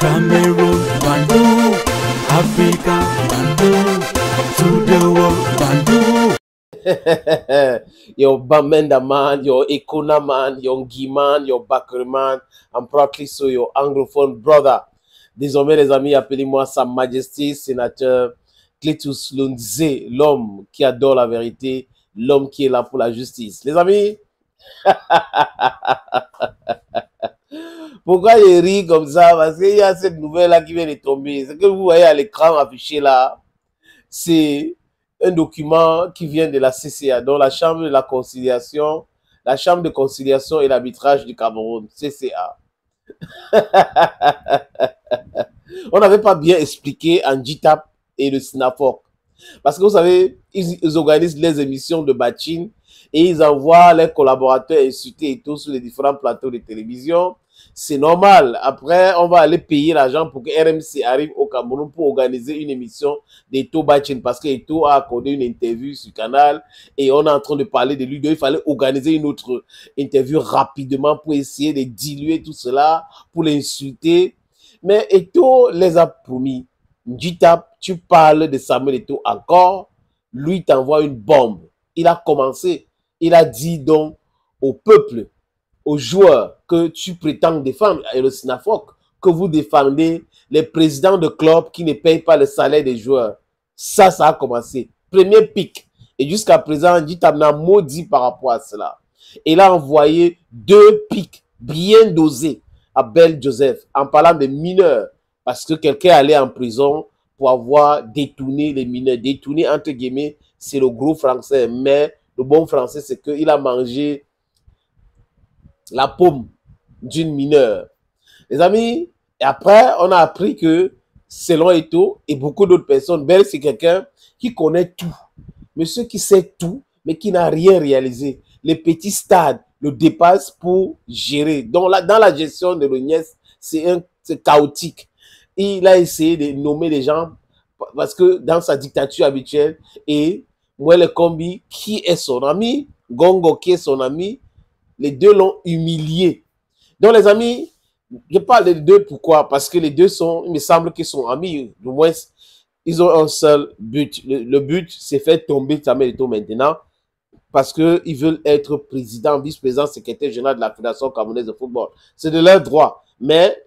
Cameroon, Bandung, Africa, Bandung, to the world, Bandung. Your Bamenda man, your Ekuna man, your Ngi man, your Bakri man, I'm proudly so your anglophone brother. Désormais, les amis, appelez-moi Sa Majesté, sénateur Cletus Lunze, l'homme qui adore la vérité, l'homme qui est là pour la justice. Les amis, pourquoi il rit comme ça? Parce qu'il y a cette nouvelle-là qui vient de tomber. Ce que vous voyez à l'écran affiché là, c'est un document qui vient de la CCA, dont la Chambre de la Conciliation, la Chambre de Conciliation et l'Arbitrage du Cameroun, CCA. On n'avait pas bien expliqué en JTAP et le SNAFOC. Parce que vous savez, ils organisent les émissions de Bachin et ils envoient leurs collaborateurs insultés et tout sur les différents plateaux de télévision. C'est normal. Après, on va aller payer l'argent pour que RMC arrive au Cameroun pour organiser une émission d'Eto Bachin. Parce que Eto a accordé une interview sur le canal et on est en train de parler de lui. Donc, il fallait organiser une autre interview rapidement pour essayer de diluer tout cela, pour l'insulter. Mais Eto les a promis. JTAP, tu parles de Samuel Eto encore, lui t'envoie une bombe. Il a commencé, il a dit donc au peuple, aux joueurs que tu prétends défendre, et le SNAFOC, que vous défendez les présidents de clubs qui ne payent pas le salaire des joueurs. Ça a commencé. Premier pic. Et jusqu'à présent, JTAP n'a maudit par rapport à cela. Il a envoyé 2 pics bien dosés à Bel Joseph en parlant de mineurs. Parce que quelqu'un allait en prison pour avoir détourné les mineurs. Détourné, entre guillemets, c'est le gros français. Mais le bon français, c'est qu'il a mangé la paume d'une mineure. Les amis, et après, on a appris que, selon Eto et beaucoup d'autres personnes, Bel, c'est quelqu'un qui connaît tout. Monsieur qui sait tout, mais qui n'a rien réalisé. Les petits stades le dépassent pour gérer. Donc, là, dans la gestion de l'Ognès, c'est chaotique. Il a essayé de nommer les gens parce que dans sa dictature habituelle, et Mwele Kombi, qui est son ami, Gongo, qui est son ami, les deux l'ont humilié. Donc, les amis, je parle des deux, pourquoi? Parce que les deux sont, il me semble qu'ils sont amis, du moins, ils ont un seul but. Le but, c'est faire tomber Samuel Eto maintenant, parce qu'ils veulent être président, vice-président, secrétaire général de la Fédération camerounaise de football. C'est de leur droit. Mais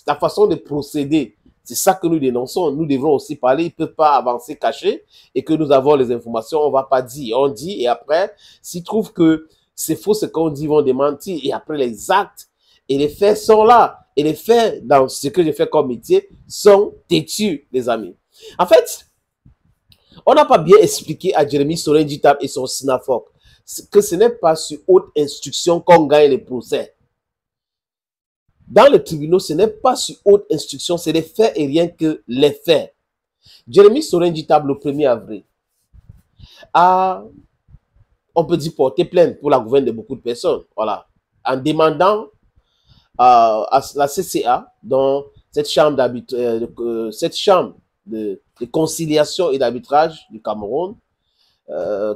la façon de procéder, c'est ça que nous dénonçons. Nous devons aussi parler. Ils ne peuvent pas avancer cachés et que nous avons les informations. On ne va pas dire. On dit et après, s'ils trouvent que c'est faux ce qu'on dit, ils vont démentir. Et après, les actes et les faits sont là. Et les faits, dans ce que je fais comme métier, sont têtus, les amis. En fait, on n'a pas bien expliqué à Jérémy Soren JTAP et son SNAFOC que ce n'est pas sur haute instruction qu'on gagne les procès. Dans les tribunaux, ce n'est pas sur haute instruction, c'est les faits et rien que les faits. Jérémy Soren JTAP, le 1er avril, a, on peut dire, porté plainte pour la gouverne de beaucoup de personnes. Voilà. En demandant à la CCA, dans cette chambre de conciliation et d'arbitrage du Cameroun,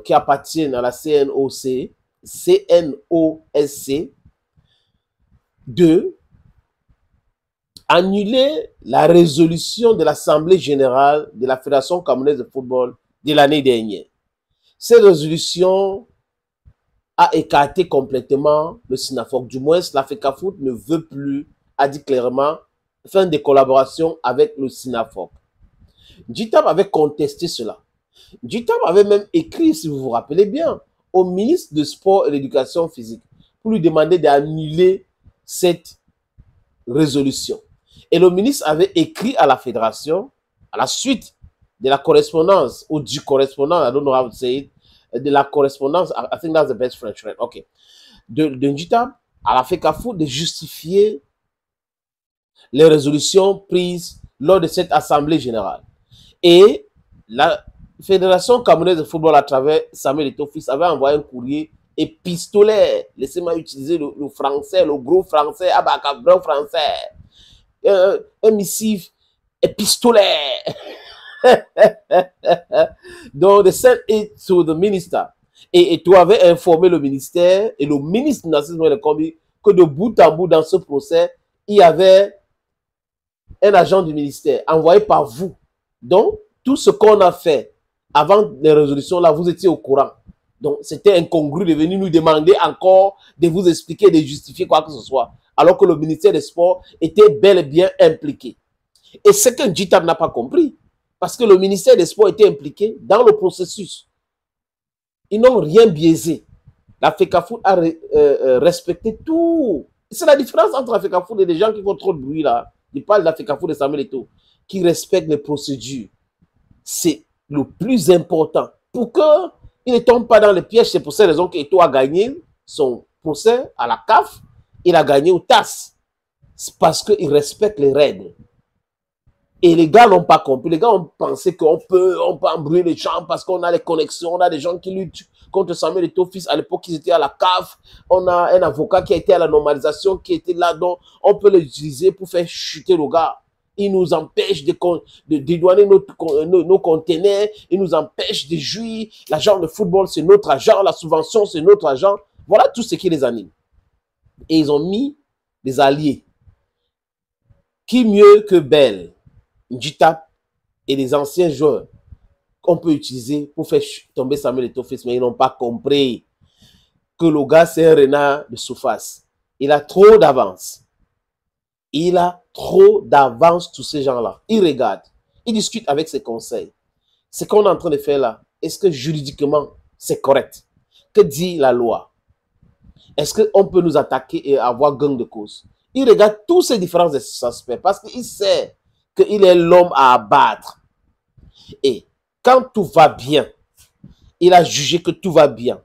qui appartient à la CNOSC, de annuler la résolution de l'Assemblée générale de la Fédération camerounaise de football de l'année dernière. Cette résolution a écarté complètement le SNAFOC. Du moins, la FECAFOOT ne veut plus, a dit clairement, faire des collaborations avec le SNAFOC. JTAP avait contesté cela. JTAP avait même écrit, si vous vous rappelez bien, au ministre de Sport et d'Éducation physique pour lui demander d'annuler cette résolution. Et le ministre avait écrit à la fédération, à la suite de la correspondance, ou du correspondant, I don't know how to say it, de la correspondance, I think that's the best French, right? Okay. De JTAP à la FECAFOOT de justifier les résolutions prises lors de cette assemblée générale. Et la Fédération camerounaise de football, à travers Samuel Eto fils, avait envoyé un courrier épistolaire. Laissez-moi utiliser le français, le gros français, abacabron français. Un missive épistolaire. Donc, they sent it to the minister. Et Eto avait informé le ministère et le ministre Narcisse Mwele Kombi que de bout en bout dans ce procès, il y avait un agent du ministère envoyé par vous. Donc, tout ce qu'on a fait avant les résolutions, là, vous étiez au courant. Donc, c'était incongru de venir nous demander encore de vous expliquer, de justifier quoi que ce soit, alors que le ministère des Sports était bel et bien impliqué. Et ce que Njitab n'a pas compris, parce que le ministère des Sports était impliqué dans le processus. Ils n'ont rien biaisé. La FECAFOOT a respecté tout. C'est la différence entre la FECAFOOT et les gens qui font trop de bruit là. Ils parlent de la FECAFOOT et Samuel Eto'o, qui respectent les procédures. C'est le plus important. Pour qu'il ne tombe pas dans les pièges, c'est pour cette raison qu'Eto'o a gagné son procès à la CAF. Il a gagné au TAS. C'est parce qu'il respecte les règles. Et les gars n'ont pas compris. Les gars ont pensé qu'on peut embrouiller les gens parce qu'on a les connexions. On a des gens qui luttent contre Samuel Eto'o fils. À l'époque, ils étaient à la CAF. On a un avocat qui a été à la normalisation, qui était là. Donc, on peut l'utiliser pour faire chuter le gars. Il nous empêche de dédouaner nos conteneurs. Il nous empêche de jouir. L'agent de football, c'est notre agent. La subvention, c'est notre agent. Voilà tout ce qui les anime. Et ils ont mis des alliés. Qui mieux que Bell, Njitab et les anciens joueurs qu'on peut utiliser pour faire tomber Samuel Eto'o fils, mais ils n'ont pas compris que le gars, c'est un renard de surface. Il a trop d'avance. Il a trop d'avance, tous ces gens-là. Il regarde, il discute avec ses conseils. Ce qu'on est en train de faire là, est-ce que juridiquement, c'est correct? Que dit la loi? Est-ce qu'on peut nous attaquer et avoir gain de cause? Il regarde tous ces différents aspects parce qu'il sait qu'il est l'homme à abattre. Et quand tout va bien, il a jugé que tout va bien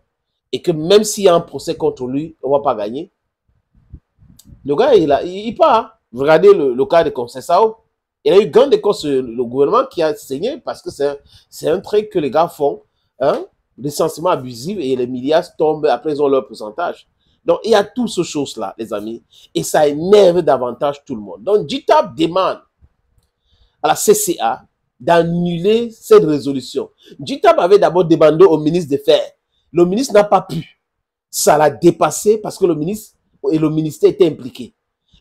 et que même s'il y a un procès contre lui, on ne va pas gagner. Le gars, il part. Regardez le cas de Conceição. Il a eu gain de cause, le gouvernement qui a saigné parce que c'est un truc que les gars font, hein, licenciement abusif et les milliards tombent, après ils ont leur pourcentage. Donc, il y a toutes ces choses-là, les amis, et ça énerve davantage tout le monde. Donc, Njitab demande à la CCA d'annuler cette résolution. Njitab avait d'abord demandé au ministre de faire. Le ministre n'a pas pu. Ça l'a dépassé parce que le ministre et le ministère étaient impliqués.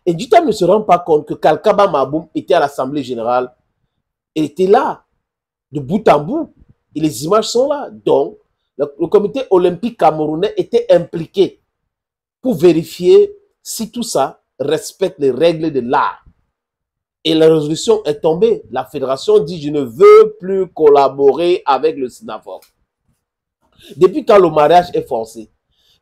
Et Njitab ne se rend pas compte que Kalkaba Maboum était à l'Assemblée générale. Il était là, de bout en bout. Et les images sont là. Donc, le comité olympique camerounais était impliqué pour vérifier si tout ça respecte les règles de l'art. Et la résolution est tombée. La fédération dit « Je ne veux plus collaborer avec le SINAFOR ». Depuis quand le mariage est forcé?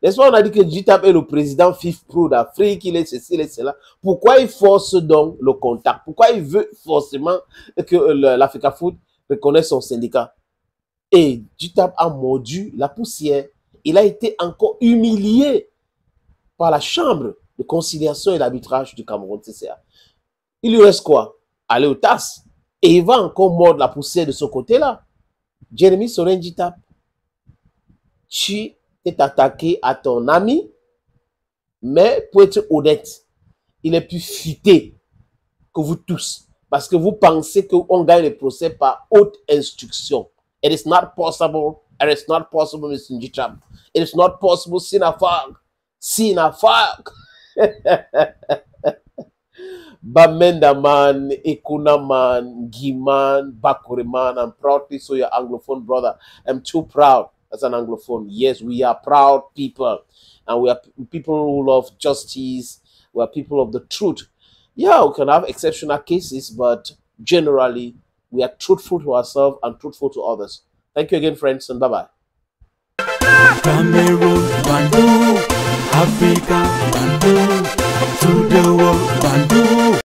N'est-ce pas, on a dit que Njitab est le président FIFPro d'Afrique, il est ceci, il est cela. Pourquoi il force donc le contact? Pourquoi il veut forcément que la FECAFOOT reconnaisse son syndicat? Et Njitab a mordu la poussière. Il a été encore humilié par la chambre de conciliation et l'arbitrage du Cameroun CCA. Il lui reste quoi? Aller au TAS. Et il va encore mordre la poussière de ce côté-là. Jérémy Soren Njitab, tu t'es attaqué à ton ami, mais pour être honnête, il est plus futé que vous tous. Parce que vous pensez qu'on gagne le procès par haute instruction. It is not possible. It is not possible, Mr. Njitab. It is not possible, SINAFOR. SINAFOR. Bamendaman, Ekunaman, Giman, Bakureman. I'm proud to say your Anglophone brother. I'm too proud as an Anglophone. Yes, we are proud people. And we are people who love justice. We are people of the truth. Yeah, we can have exceptional cases, but generally, we are truthful to ourselves and truthful to others. Thank you again, friends, and bye-bye. Cameroon, Bantu, Africa, Bantu, to the world, Bantu.